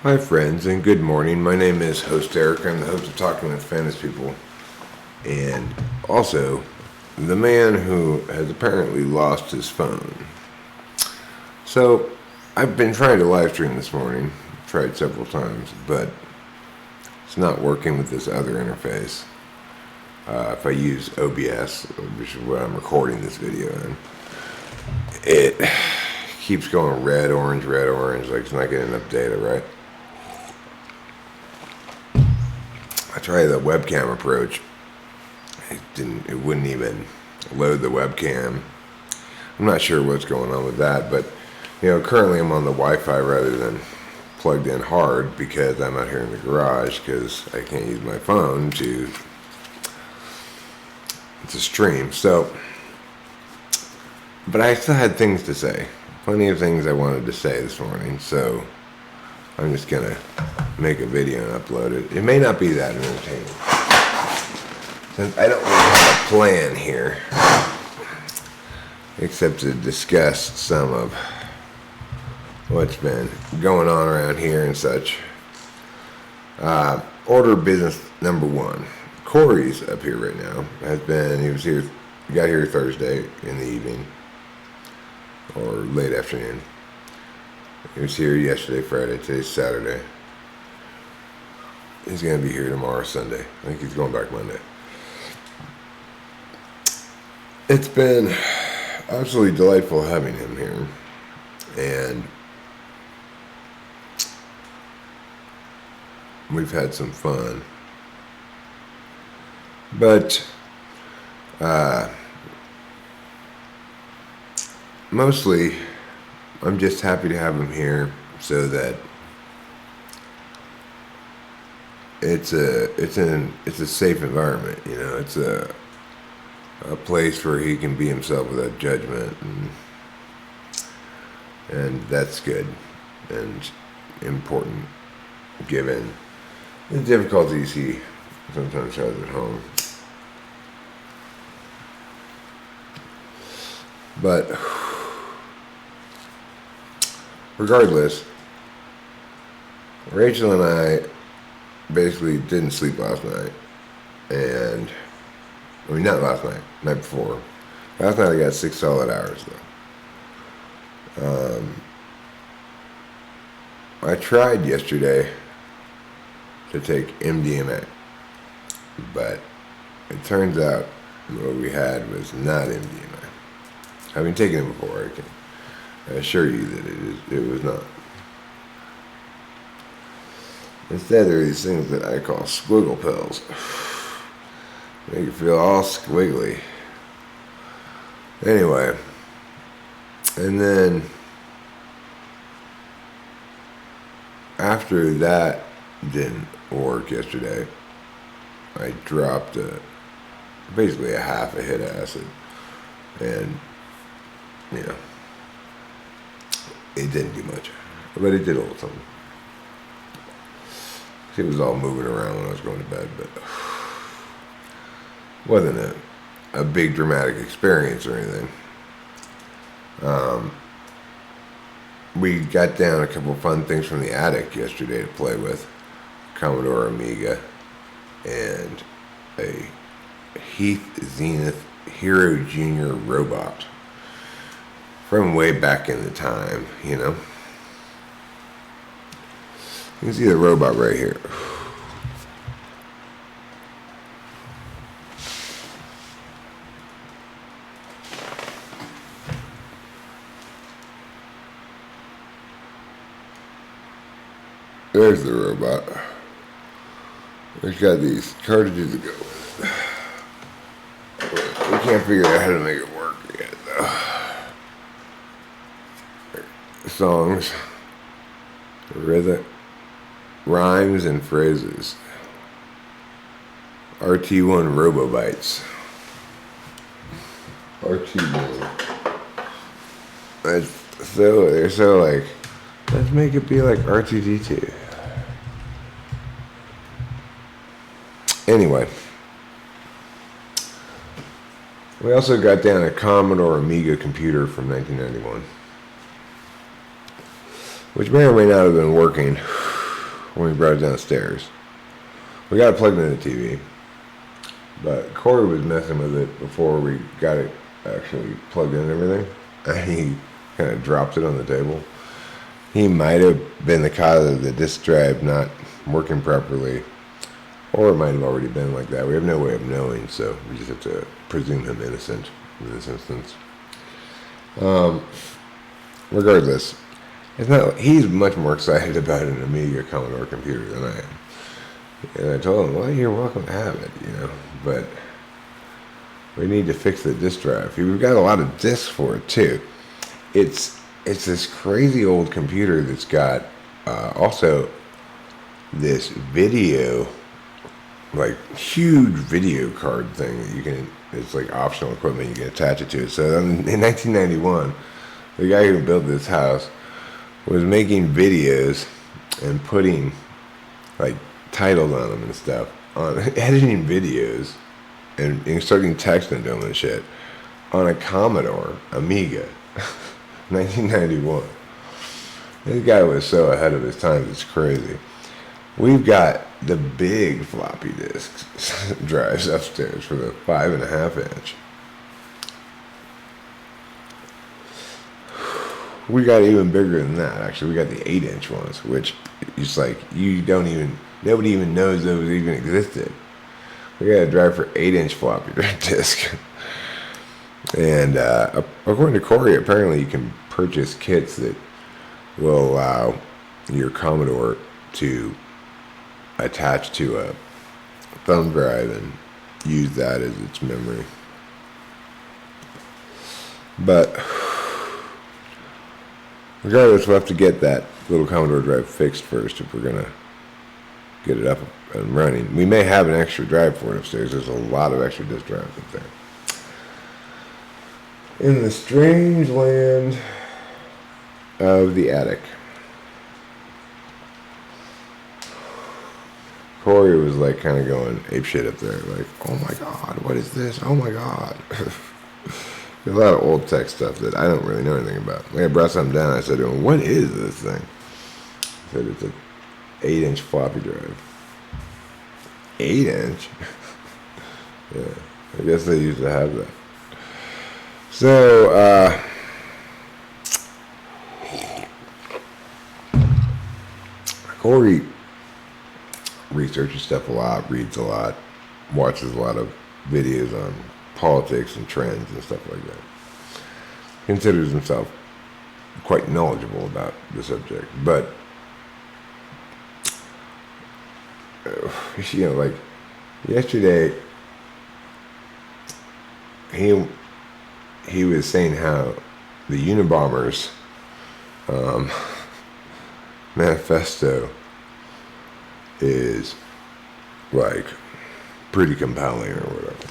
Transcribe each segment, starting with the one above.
Hi friends and good morning. My name is host Eric. I'm the host of Talking with Famous People and also the man who has apparently lost his phone. So I've been trying to live stream this morning, tried several times, but it's not working with this other interface. If I use OBS, which is what I'm recording this video in, it keeps going red, orange, like it's not getting enough data, right? I tried the webcam approach. It wouldn't even load the webcam. I'm not sure what's going on with that, but currently I'm on the Wi-Fi rather than plugged in hard because I'm out here in the garage because I can't use my phone to stream. So, but I still had things to say, plenty of things I wanted to say this morning. So I'm just gonna make a video and upload it. It may not be that entertaining, since I don't really have a plan here, except to discuss some of what's been going on around here and such. Order of business number one. Corey's up here right now. He got here Thursday in the evening, or late afternoon. He was here yesterday, Friday, today's Saturday. He's going to be here tomorrow, Sunday. I think he's going back Monday. It's been absolutely delightful having him here. And we've had some fun. But mostly I'm just happy to have him here so that it's a safe environment. It's a place where he can be himself without judgment, and that's good and important given the difficulties he sometimes has at home. But regardless, Rachel and I basically didn't sleep last night. And, not last night, night before. Last night I got 6 solid hours though. I tried yesterday to take MDMA, but it turns out what we had was not MDMA. Having taken it before, I can assure you that it was not. Instead, there are these things that I call squiggle pills. Make you feel all squiggly. Anyway, and then after that didn't work yesterday, I dropped basically a half a hit of acid, and it didn't do much, but it did a little something. It was all moving around when I was going to bed, but it wasn't a big dramatic experience or anything. We got down a couple of fun things from the attic yesterday to play with. Commodore Amiga and a Heath Zenith Hero Jr. robot from way back in the time, You can see the robot right here. There's the robot. It's got these cartridges to go with it. We can't figure out how to make it work yet, though. Songs, rhythm, rhymes, and phrases. RT1 Robobytes. RT1. They're so like, let's make it be like R2D2. Anyway, we also got down a Commodore Amiga computer from 1991, which may or may not have been working. when we brought it downstairs. We got it plugged into the TV, but Corey was messing with it before we got it actually plugged in and everything, and he kind of dropped it on the table. He might have been the cause of the disk drive not working properly, or it might have already been like that. We have no way of knowing, so we just have to presume him innocent in this instance. Regardless, he's much more excited about an Amiga Commodore computer than I am. And I told him, well, you're welcome to have it, but we need to fix the disk drive. We've got a lot of disks for it, too. It's this crazy old computer that's got also this video, like huge video card thing that it's like optional equipment you can attach it to. So in 1991, the guy who built this house was making videos and putting like titles on them and stuff, on editing videos and inserting text into them and shit on a Commodore Amiga. 1991. This guy was so ahead of his time, it's crazy. We've got the big floppy disk drives upstairs for the 5.5 inch. We got even bigger than that, actually. We got the 8-inch ones, which is like, nobody even knows those even existed. We got a drive for 8-inch floppy drive disk. And according to Corey, apparently you can purchase kits that will allow your Commodore to attach to a thumb drive and use that as its memory. But regardless, we'll have to get that little Commodore drive fixed first if we're going to get it up and running. We may have an extra drive for it upstairs. There's a lot of extra disk drives up there. In the strange land of the attic. Corey was like kind of going apeshit up there, like, oh my god, what is this? Oh my god. There's a lot of old tech stuff that I don't really know anything about. Like I brought something down, I said to him, what is this thing? He said it's an 8-inch floppy drive. 8-inch? Yeah, I guess they used to have that. So, Corey researches stuff a lot, reads a lot, watches a lot of videos on politics and trends and stuff like that. Considers himself quite knowledgeable about the subject, but like yesterday, he was saying how the Unabomber's manifesto is like pretty compelling or whatever.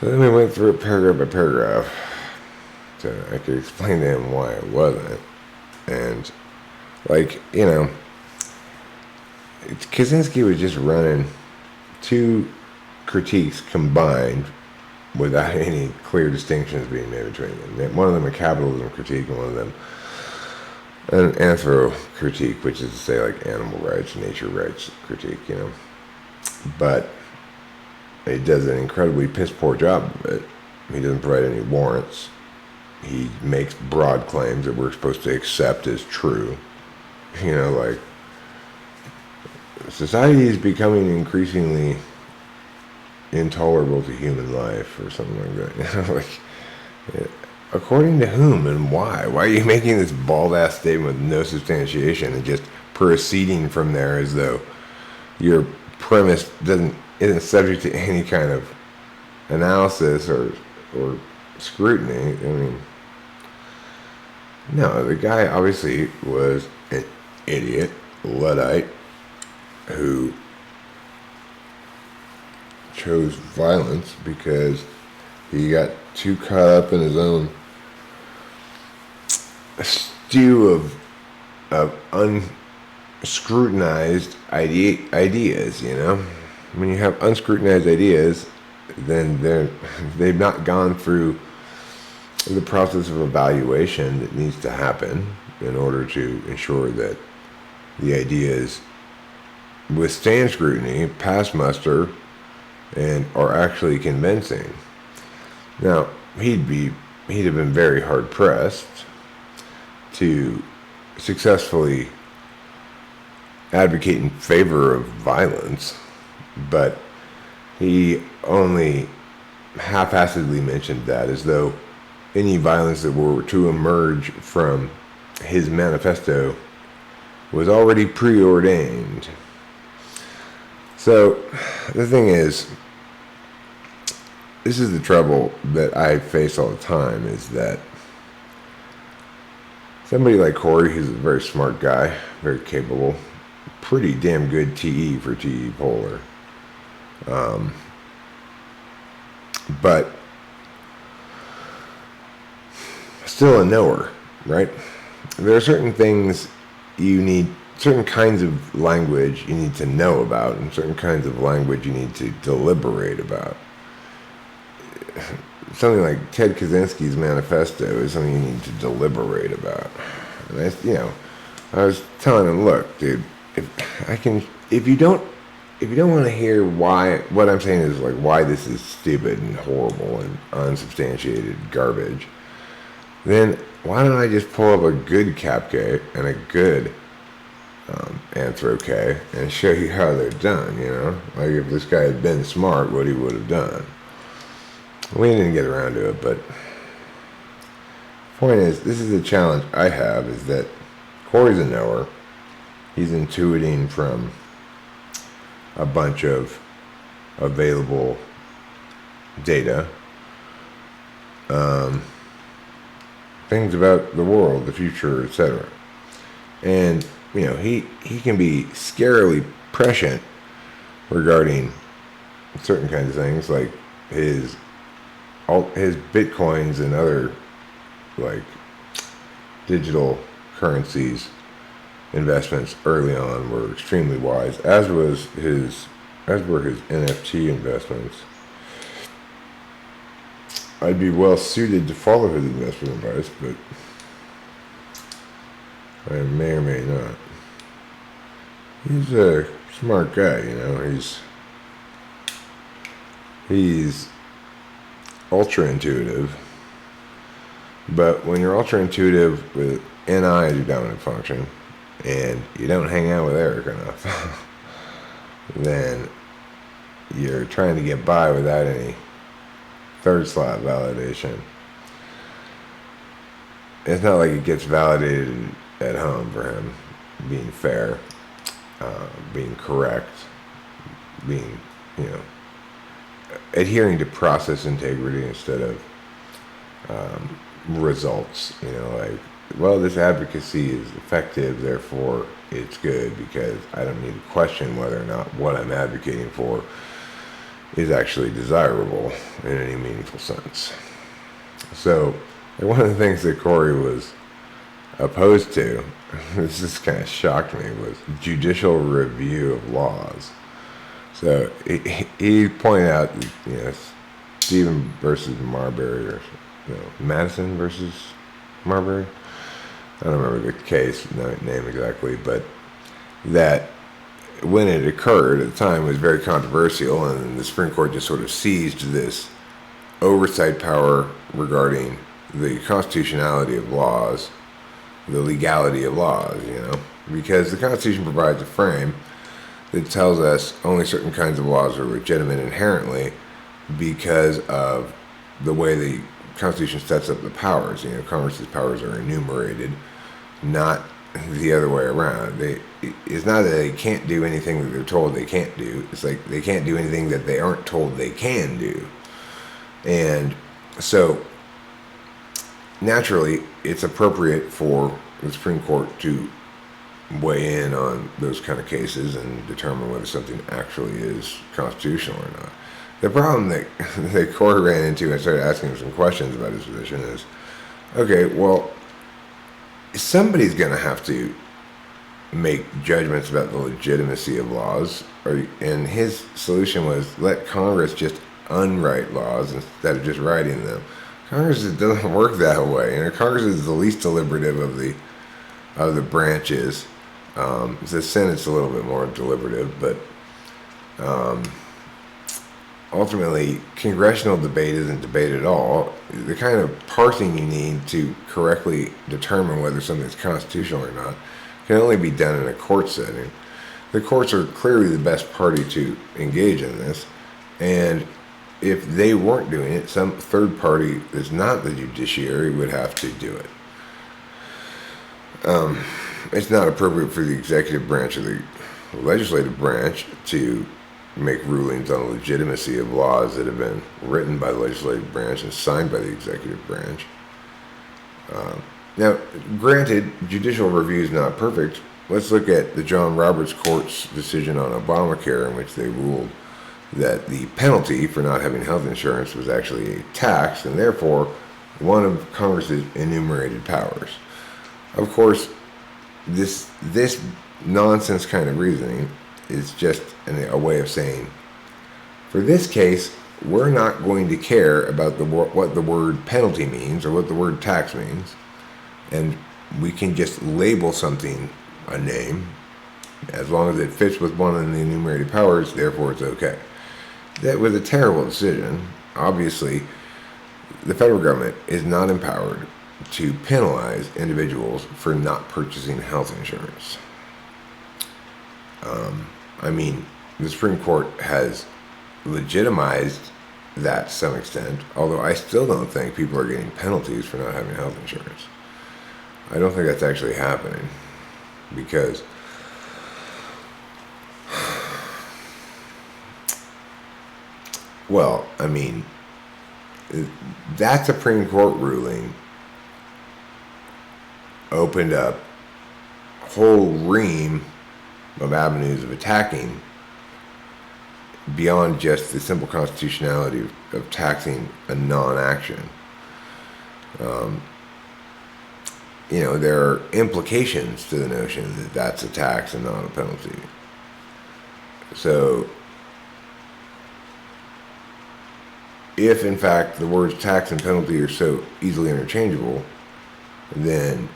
So then we went through it paragraph by paragraph so I could explain to him why it wasn't. And like, Kaczynski was just running two critiques combined without any clear distinctions being made between them. One of them a capitalism critique and one of them an anthro critique, which is to say like animal rights, nature rights critique, But he does an incredibly piss poor job of it. He doesn't provide any warrants. He makes broad claims that we're supposed to accept as true. Like society is becoming increasingly intolerable to human life or something like that. Like, according to whom and why? Why are you making this bald-ass statement with no substantiation and just proceeding from there as though your premise isn't subject to any kind of analysis or scrutiny? I mean, no, the guy obviously was an idiot, Luddite, who chose violence because he got too caught up in his own stew of unscrutinized ideas, When you have unscrutinized ideas, then they've not gone through the process of evaluation that needs to happen in order to ensure that the ideas withstand scrutiny, pass muster, and are actually convincing. Now, he'd have been very hard pressed to successfully advocate in favor of violence, but he only half-assedly mentioned that, as though any violence that were to emerge from his manifesto was already preordained. So the thing is, this is the trouble that I face all the time, is that somebody like Corey, who's a very smart guy, very capable, pretty damn good TE for TE Polar, but still a knower, right? There are certain things you need, certain kinds of language you need to know about, and certain kinds of language you need to deliberate about. Something like Ted Kaczynski's manifesto is something you need to deliberate about. And I was telling him, look, dude, if you don't want to hear what I'm saying is like why this is stupid and horrible and unsubstantiated garbage, then why don't I just pull up a good CAPK and a good Anthro-K and show you how they're done, Like if this guy had been smart, what he would have done. We didn't get around to it, but the point is, this is a challenge I have, is that Corey's a knower. He's intuiting from a bunch of available data, things about the world, the future, etc. And he can be scarily prescient regarding certain kinds of things, like his bitcoins and other like digital currencies investments early on were extremely wise, as were his NFT investments. I'd be well suited to follow his investment advice, but I may or may not. He's a smart guy, He's ultra intuitive, but when you're ultra intuitive with NI as your dominant function, and you don't hang out with Eric enough, then you're trying to get by without any third slot validation. It's not like it gets validated at home for him, being fair, being correct, being, adhering to process integrity instead of results. This advocacy is effective, therefore it's good, because I don't need to question whether or not what I'm advocating for is actually desirable in any meaningful sense. So, one of the things that Corey was opposed to, this just kind of shocked me, was judicial review of laws. So he pointed out, Stephen versus Marbury, or Madison versus Marbury. I don't remember the case name exactly, but that when it occurred at the time was very controversial, and the Supreme Court just sort of seized this oversight power regarding the constitutionality of laws, the legality of laws, because the Constitution provides a frame that tells us only certain kinds of laws are legitimate inherently because of the way the Constitution sets up the powers. Congress's powers are enumerated, not the other way around. It's not that they can't do anything that they're told they can't do. It's like they can't do anything that they aren't told they can do. And so, naturally, it's appropriate for the Supreme Court to weigh in on those kind of cases and determine whether something actually is constitutional or not. The problem that Corey ran into, and started asking him some questions about his position, is, okay, well, somebody's going to have to make judgments about the legitimacy of laws, and his solution was let Congress just unwrite laws instead of just writing them. Congress doesn't work that way. Congress is the least deliberative of the branches The Senate's a little bit more deliberative, but ultimately, congressional debate isn't debate at all. The kind of parsing you need to correctly determine whether something's constitutional or not can only be done in a court setting. The courts are clearly the best party to engage in this, and if they weren't doing it, some third party that's not the judiciary would have to do it. It's not appropriate for the executive branch or the legislative branch to make rulings on the legitimacy of laws that have been written by the legislative branch and signed by the executive branch. Now, granted, judicial review is not perfect. Let's look at the John Roberts Court's decision on Obamacare, in which they ruled that the penalty for not having health insurance was actually a tax and therefore one of Congress's enumerated powers. Of course, this nonsense kind of reasoning is just a way of saying, for this case, we're not going to care about what the word penalty means or what the word tax means, and we can just label something a name as long as it fits with one of the enumerated powers, therefore it's okay. That was a terrible decision. Obviously, the federal government is not empowered to penalize individuals for not purchasing health insurance. The Supreme Court has legitimized that to some extent, although I still don't think people are getting penalties for not having health insurance. I don't think that's actually happening because that Supreme Court ruling opened up a whole ream of avenues of attacking beyond just the simple constitutionality of taxing a non-action. There are implications to the notion that that's a tax and not a penalty. So, if in fact the words tax and penalty are so easily interchangeable, then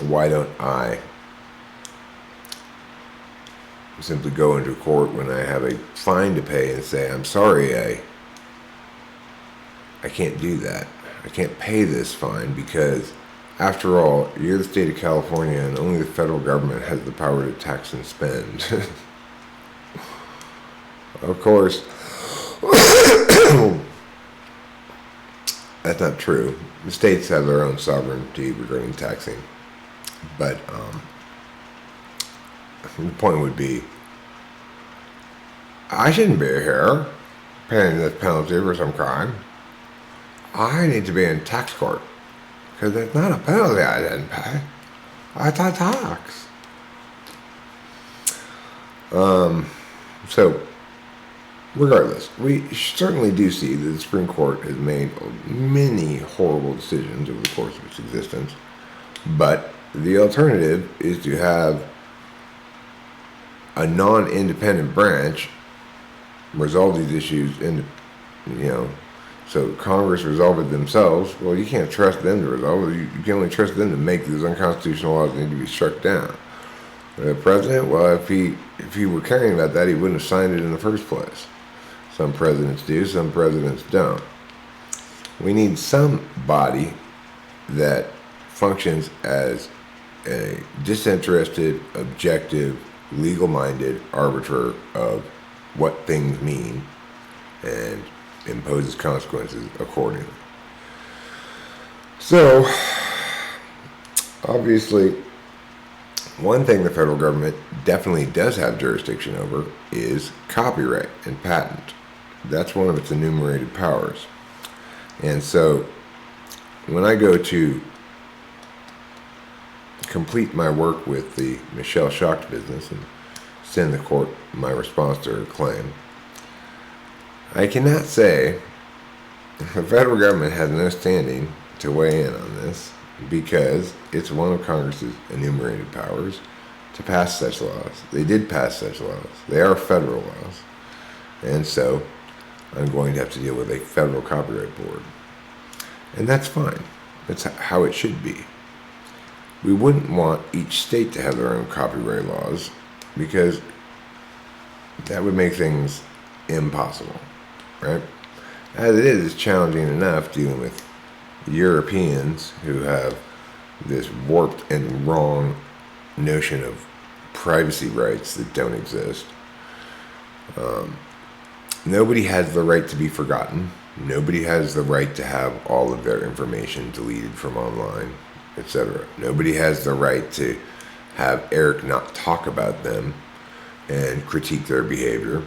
why don't I simply go into court when I have a fine to pay and say, I'm sorry, I can't do that. I can't pay this fine because, after all, you're the state of California and only the federal government has the power to tax and spend. Of course, that's not true. The states have their own sovereignty regarding taxing. But the point would be, I shouldn't be here paying this penalty for some crime. I need to be in tax court because it's not a penalty I didn't pay. It's a tax. So, regardless, we certainly do see that the Supreme Court has made many horrible decisions over the course of its existence, but the alternative is to have a non-independent branch resolve these issues so Congress resolve it themselves. Well, you can't trust them to resolve it. You can only trust them to make these unconstitutional laws that need to be struck down. The president, well, if he were caring about that, he wouldn't have signed it in the first place. Some presidents do, some presidents don't. We need some body that functions as a disinterested, objective, legal-minded arbiter of what things mean and imposes consequences accordingly. So, obviously, one thing the federal government definitely does have jurisdiction over is copyright and patent. That's one of its enumerated powers. And so, when I go to complete my work with the Michelle Schacht business and send the court my response to her claim, I cannot say the federal government has no standing to weigh in on this because it's one of Congress's enumerated powers to pass such laws. They did pass such laws. They are federal laws. And so I'm going to have to deal with a federal copyright board. And that's fine. That's how it should be. we wouldn't want each state to have their own copyright laws, because that would make things impossible, right? As it is, it's challenging enough dealing with Europeans who have this warped and wrong notion of privacy rights that don't exist. Nobody has the right to be forgotten. Nobody has the right to have all of their information deleted from online, etc. Nobody has the right to have Eric not talk about them and critique their behavior.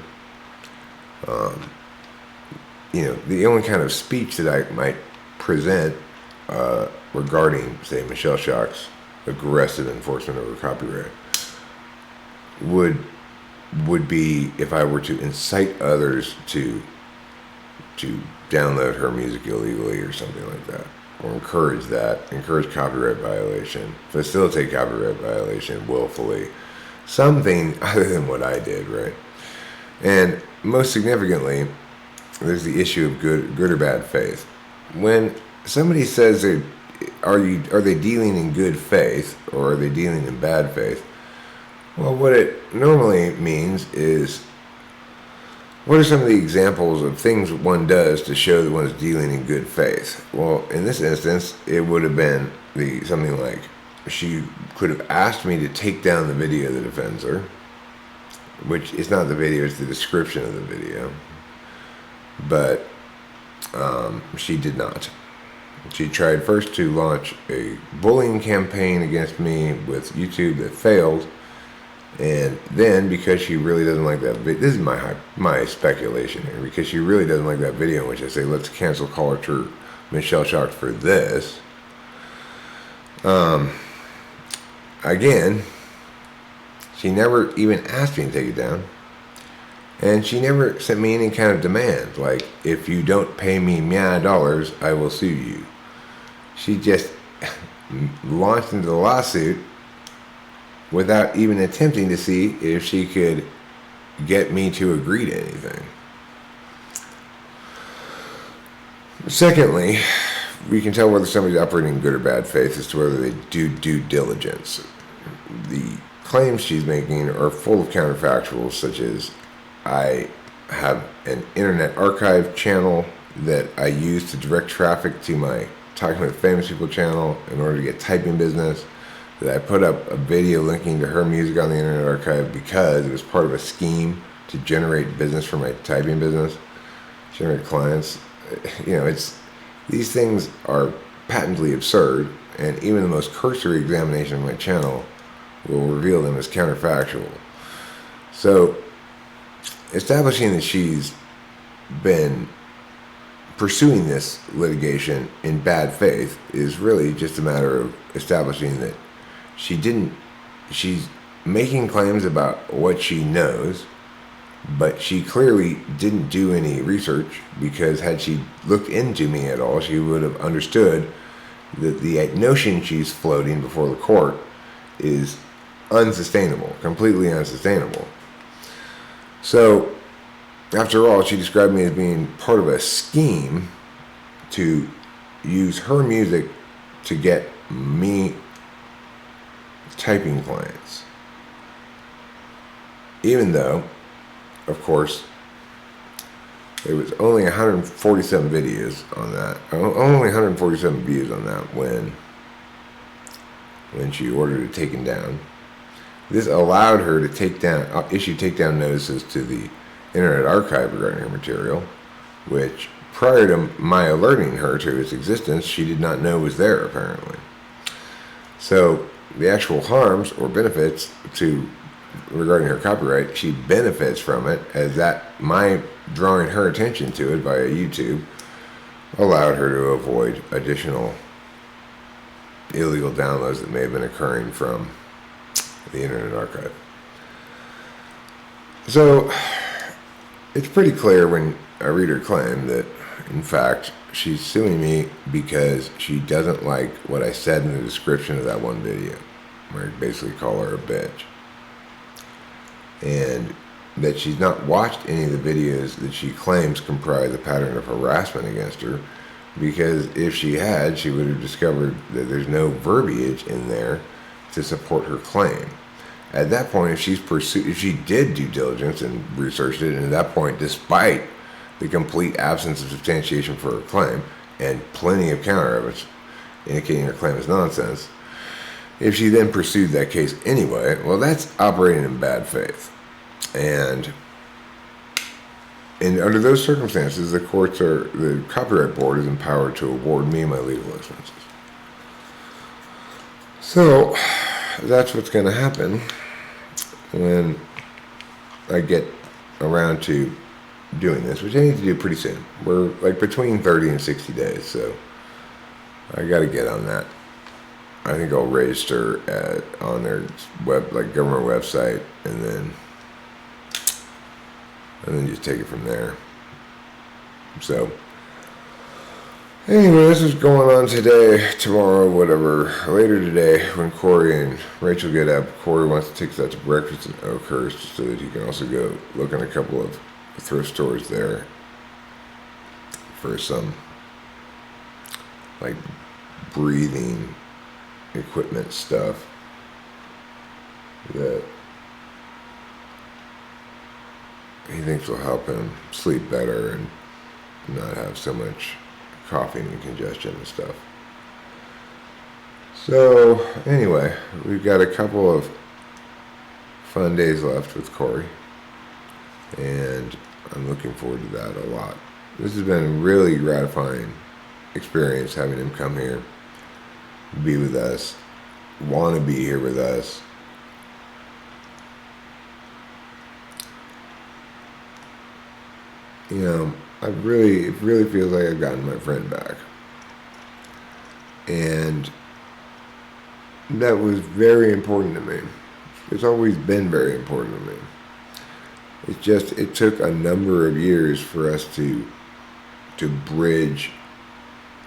The only kind of speech that I might present regarding, say, Michelle Schock's aggressive enforcement over copyright would be if I were to incite others to download her music illegally or something like that, or encourage copyright violation, facilitate copyright violation willfully, something other than what I did, right? And most significantly, there's the issue of good or bad faith. When somebody says are they dealing in good faith or are they dealing in bad faith? Well, what it normally means is, what are some of the examples of things one does to show that one is dealing in good faith? Well, in this instance, it would have been something like, she could have asked me to take down the video that offends her, which is not the video, it's the description of the video. But she did not. She tried first to launch a bullying campaign against me with YouTube that failed. And then, because she really doesn't like that video, this is my speculation here, because she really doesn't like that video in which I say, let's cancel culture Michelle Schock for this. Again, she never even asked me to take it down. And she never sent me any kind of demand, like, if you don't pay me $, I will sue you. She just launched into the lawsuit without even attempting to see if she could get me to agree to anything. Secondly, we can tell whether somebody's operating in good or bad faith as to whether they do due diligence. The claims she's making are full of counterfactuals, such as, I have an internet archive channel that I use to direct traffic to my Talking with Famous People channel in order to get typing business, that I put up a video linking to her music on the internet archive because it was part of a scheme to generate business for my typing business, generate clients. These things are patently absurd, and even the most cursory examination of my channel will reveal them as counterfactual. So, establishing that she's been pursuing this litigation in bad faith is really just a matter of establishing that she's making claims about what she knows, but she clearly didn't do any research, because had she looked into me at all, she would have understood that the notion she's floating before the court is unsustainable, completely unsustainable. So, after all, she described me as being part of a scheme to use her music to get me typing clients. Even though, of course, there was only 147 videos on that, only 147 views on that when she ordered it taken down. This allowed her to issue takedown notices to the Internet Archive regarding her material, which, prior to my alerting her to its existence, she did not know was there, apparently. So, the actual harms or benefits regarding her copyright, she benefits from it, as that my drawing her attention to it via YouTube allowed her to avoid additional illegal downloads that may have been occurring from the Internet Archive. So, it's pretty clear when I read her claim that, in fact, she's suing me because she doesn't like what I said in the description of that one video, where I basically call her a bitch. And that she's not watched any of the videos that she claims comprise a pattern of harassment against her, because if she had, she would have discovered that there's no verbiage in there to support her claim. At that point, if she did due diligence and researched it, and at that point, despite the complete absence of substantiation for her claim and plenty of counter evidence indicating her claim is nonsense, if she then pursued that case anyway, well, that's operating in bad faith. And under those circumstances, the Copyright Board is empowered to award me my legal expenses. So that's what's going to happen when I get around to doing this, which I need to do pretty soon. We're like between 30 and 60 days, so I got to get on that. I think I'll register on their government website, and then just take it from there. So anyway, this is going on today, tomorrow, whatever. Later today, when Corey and Rachel get up, Corey wants to take us out to breakfast in Oakhurst so that he can also go look in a couple of thrift stores there for some like breathing equipment stuff that he thinks will help him sleep better and not have so much coughing and congestion and stuff. So anyway, we've got a couple of fun days left with Corey, and I'm looking forward to that a lot. This has been a really gratifying experience having him come here, be with us, want to be here with us. You know, it really feels like I've gotten my friend back. And that was very important to me. It's always been very important to me. It took a number of years for us to bridge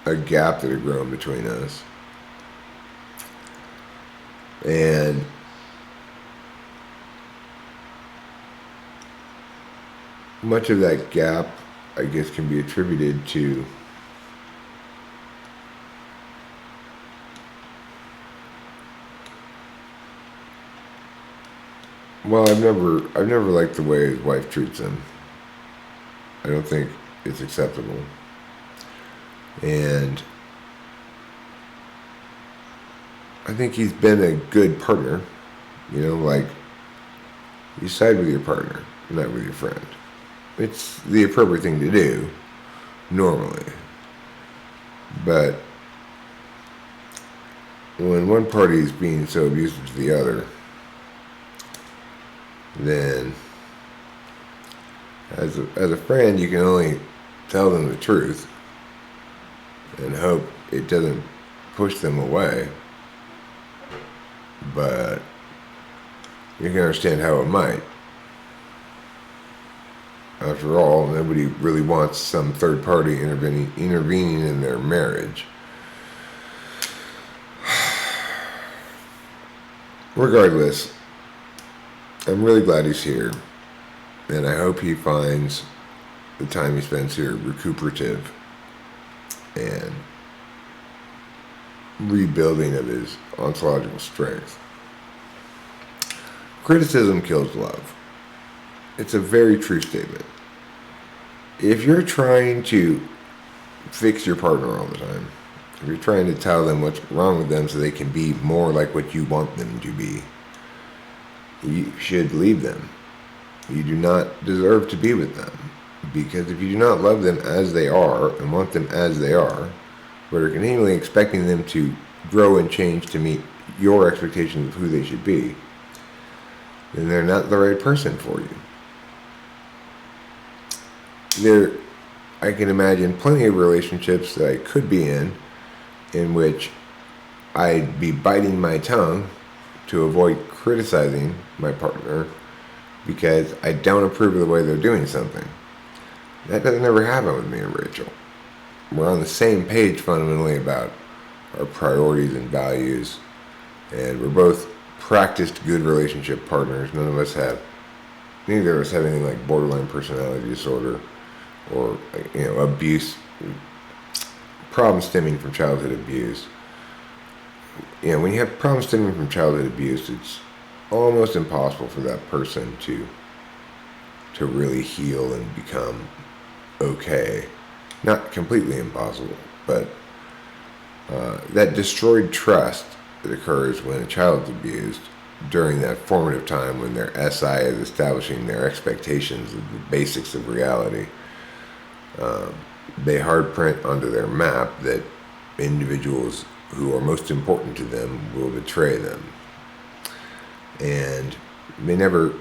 a gap that had grown between us. And much of that gap, I guess, can be attributed to I've never liked the way his wife treats him. I don't think it's acceptable. And I think he's been a good partner. You know, like, you side with your partner, not with your friend. It's the appropriate thing to do, normally. But when one party is being so abusive to the other, then as a friend, you can only tell them the truth and hope it doesn't push them away. But you can understand how it might. After all, nobody really wants some third party intervening in their marriage. Regardless, I'm really glad he's here, and I hope he finds the time he spends here recuperative and rebuilding of his ontological strength. Criticism kills love. It's a very true statement. If you're trying to fix your partner all the time, if you're trying to tell them what's wrong with them so they can be more like what you want them to be, you should leave them. You do not deserve to be with them. Because if you do not love them as they are and want them as they are, but are continually expecting them to grow and change to meet your expectations of who they should be, then they're not the right person for you. I can imagine plenty of relationships that I could be in which I'd be biting my tongue to avoid criticizing my partner because I don't approve of the way they're doing something. That doesn't ever happen with me and Rachel. We're on the same page fundamentally about our priorities and values, and we're both practiced good relationship partners. Neither of us have anything like borderline personality disorder or abuse problems stemming from childhood abuse. When you have problems stemming from childhood abuse, it's almost impossible for that person to really heal and become okay. Not completely impossible, but that destroyed trust that occurs when a child is abused during that formative time when their SI is establishing their expectations of the basics of reality. They hard print onto their map that individuals who are most important to them will betray them. And they never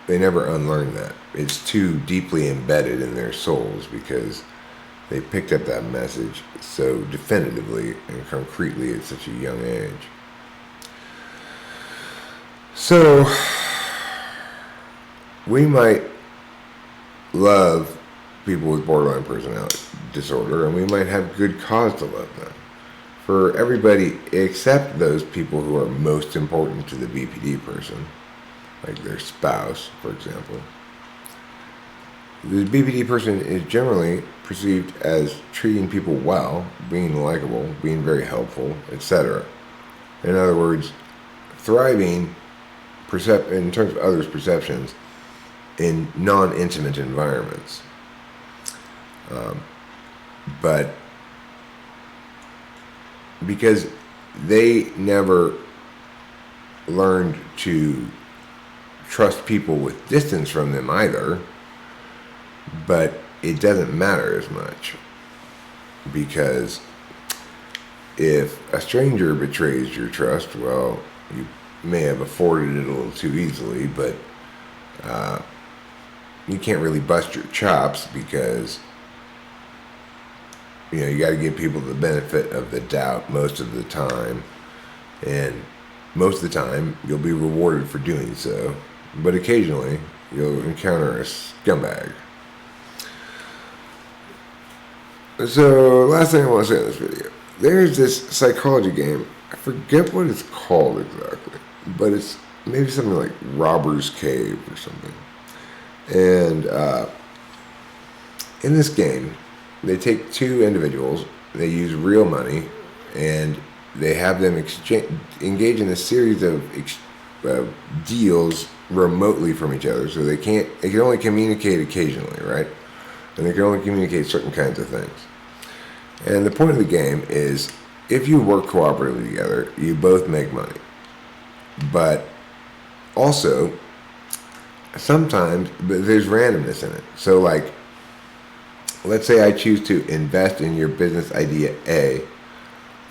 unlearn that. It's too deeply embedded in their souls because they picked up that message so definitively and concretely at such a young age. So, we might love people with borderline personality disorder, and we might have good cause to love them. For everybody except those people who are most important to the BPD person, like their spouse, for example. The BPD person is generally perceived as treating people well, being likable, being very helpful, etc. In other words, thriving in terms of others' perceptions in non-intimate environments. But because they never learned to trust people with distance from them either, but it doesn't matter as much, because if a stranger betrays your trust, well, you may have afforded it a little too easily, but you can't really bust your chops because you got to give people the benefit of the doubt most of the time, and most of the time you'll be rewarded for doing so, but occasionally you'll encounter a scumbag. So, last thing I want to say in this video, there's this psychology game. I forget what it's called exactly, but it's maybe something like Robber's Cave or something. And in this game, they take two individuals, they use real money, and they have them engage in a series of deals remotely from each other. So they can only communicate occasionally, right? And they can only communicate certain kinds of things. And the point of the game is, if you work cooperatively together, you both make money. But also, sometimes there's randomness in it. So like, let's say I choose to invest in your business idea A,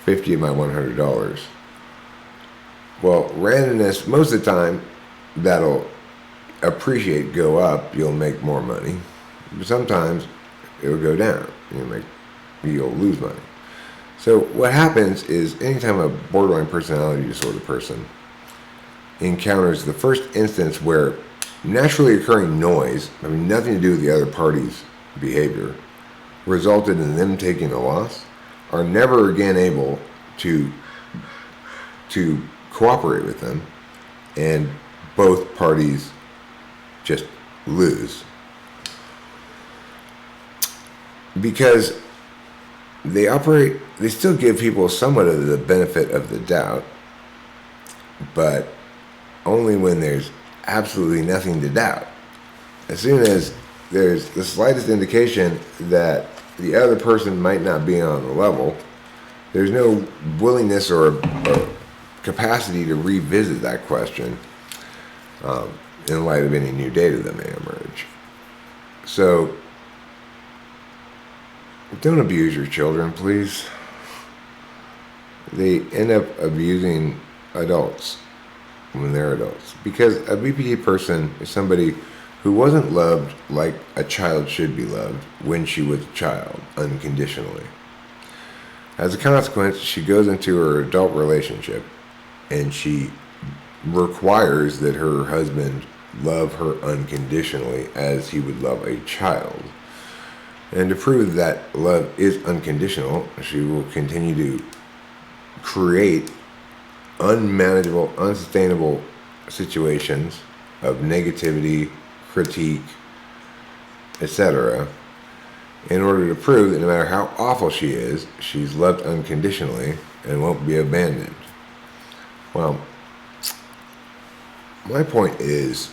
50 of my $100. Well, randomness, most of the time, that'll go up, you'll make more money. But sometimes it'll go down, you'll lose money. So what happens is, anytime a borderline personality disorder person encounters the first instance where naturally occurring noise, nothing to do with the other party's behavior, resulted in them taking a loss, are never again able to cooperate with them, and both parties just lose. Because they still give people somewhat of the benefit of the doubt, but only when there's absolutely nothing to doubt. As soon as there's the slightest indication that the other person might not be on the level, there's no willingness or capacity to revisit that question in light of any new data that may emerge. So, don't abuse your children, please. They end up abusing adults when they're adults. Because a BPD person is somebody who wasn't loved like a child should be loved when she was a child, unconditionally. As a consequence, she goes into her adult relationship and she requires that her husband love her unconditionally as he would love a child. And to prove that love is unconditional, she will continue to create unmanageable, unsustainable situations of negativity, critique, etc. in order to prove that no matter how awful she is, she's loved unconditionally and won't be abandoned. Well, my point is,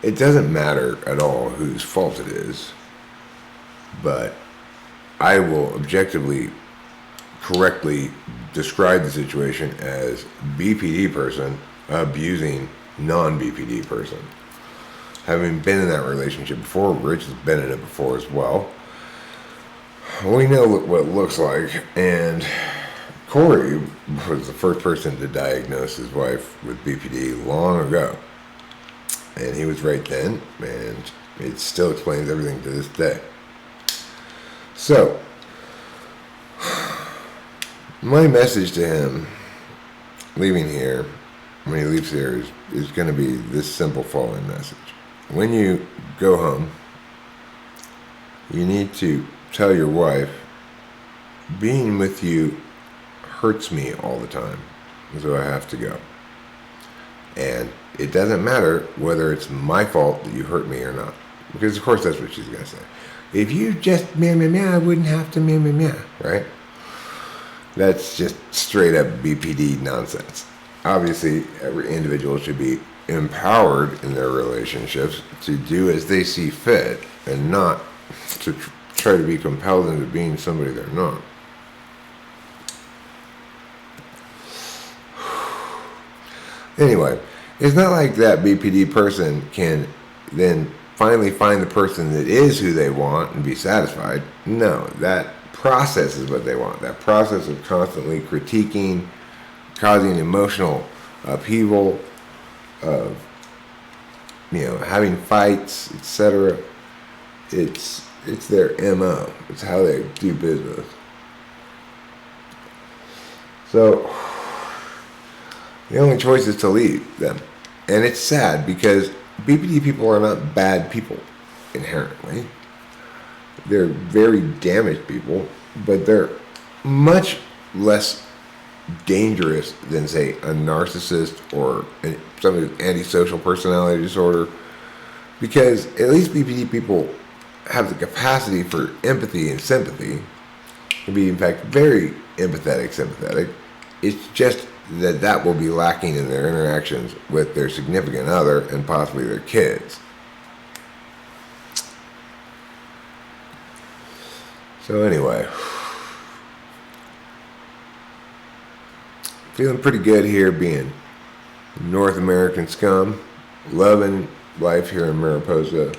it doesn't matter at all whose fault it is, but I will objectively, correctly describe the situation as BPD person abusing non-BPD person. Having been in that relationship before, Rich has been in it before as well. We know what it looks like, and Corey was the first person to diagnose his wife with BPD long ago. And he was right then, and it still explains everything to this day. So, my message to him leaving here, when he leaves here, is going to be this simple following message. When you go home, you need to tell your wife, being with you hurts me all the time, so I have to go. And it doesn't matter whether it's my fault that you hurt me or not. Because of course that's what she's going to say. If you just meh meh meh, I wouldn't have to meh meh meh, right? That's just straight up BPD nonsense. Obviously, every individual should be empowered in their relationships to do as they see fit and not to try to be compelled into being somebody they're not. Anyway, it's not like that BPD person can then finally find the person that is who they want and be satisfied. No, that process is what they want. That process of constantly critiquing, causing emotional upheaval, of having fights, etc. It's their MO. It's how they do business. So the only choice is to leave them. And it's sad because BPD people are not bad people inherently. They're very damaged people, but they're much less dangerous than, say, a narcissist or somebody with antisocial personality disorder, because at least BPD people have the capacity for empathy and sympathy, to be in fact very empathetic, sympathetic. It's just that will be lacking in their interactions with their significant other and possibly their kids. So anyway, feeling pretty good here being North American scum, loving life here in Mariposa,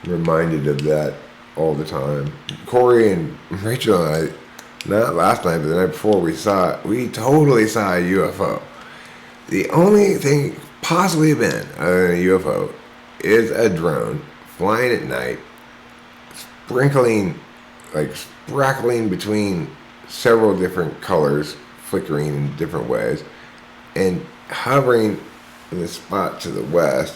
reminded of that all the time. Corey and Rachel and I, not last night, but the night before, we totally saw a UFO. The only thing possibly been other than a UFO is a drone flying at night, sprackling between several different colors, flickering in different ways, and hovering in the spot to the west,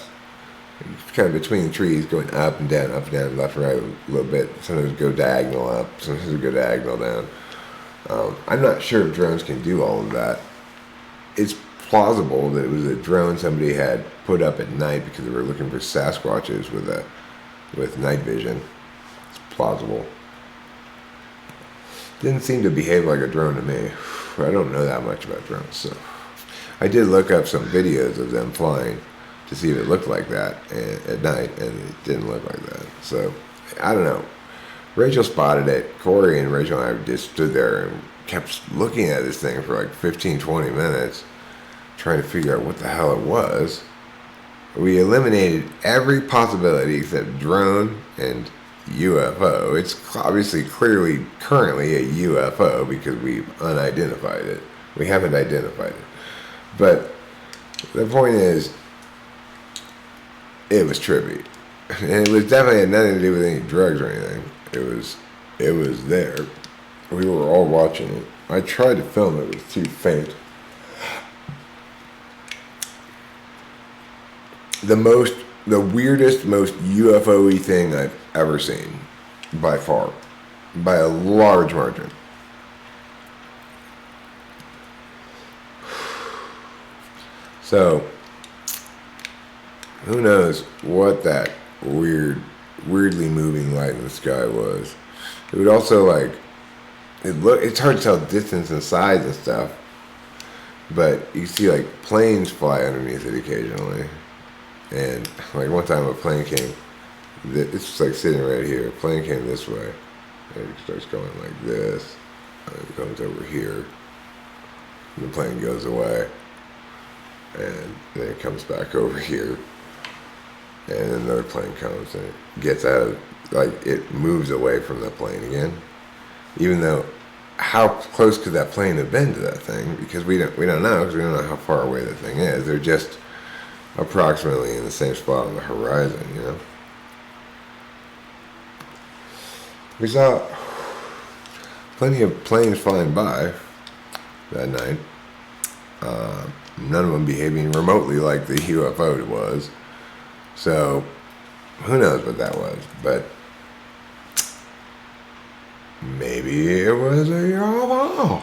kind of between the trees, going up and down, left and right a little bit. Sometimes go diagonal up, sometimes go diagonal down. I'm not sure if drones can do all of that. It's plausible that it was a drone somebody had put up at night because they were looking for Sasquatches with night vision. It's plausible. Didn't seem to behave like a drone to me. I don't know that much about drones, so I did look up some videos of them flying to see if it looked like that at night, and it didn't look like that. So I don't know. Rachel spotted it. Corey and Rachel and I just stood there and kept looking at this thing for like 15, 20 minutes, trying to figure out what the hell it was. We eliminated every possibility except drone and UFO. It's obviously clearly currently a UFO because we've unidentified it. We haven't identified it. But the point is, it was trippy. And it was definitely had nothing to do with any drugs or anything. It was there. We were all watching it. I tried to film it, it was too faint. The weirdest, most UFO-y thing I've ever seen, by far, by a large margin. So, who knows what that weird weirdly moving light in the sky was. It would also like it's hard to tell distance and size and stuff, but you see like planes fly underneath it occasionally. And like one time a plane came, it's just like sitting right here. A plane came this way, and it starts going like this, and it comes over here, and the plane goes away, and then it comes back over here, and then another plane comes and it gets out of, like it moves away from the plane again, even though how close could that plane have been to that thing? Because we don't know, because we don't know how far away that thing is. They're just approximately in the same spot on the horizon, you know. We saw plenty of planes flying by that night. None of them behaving remotely like the UFO was. So, who knows what that was, but maybe it was a UFO.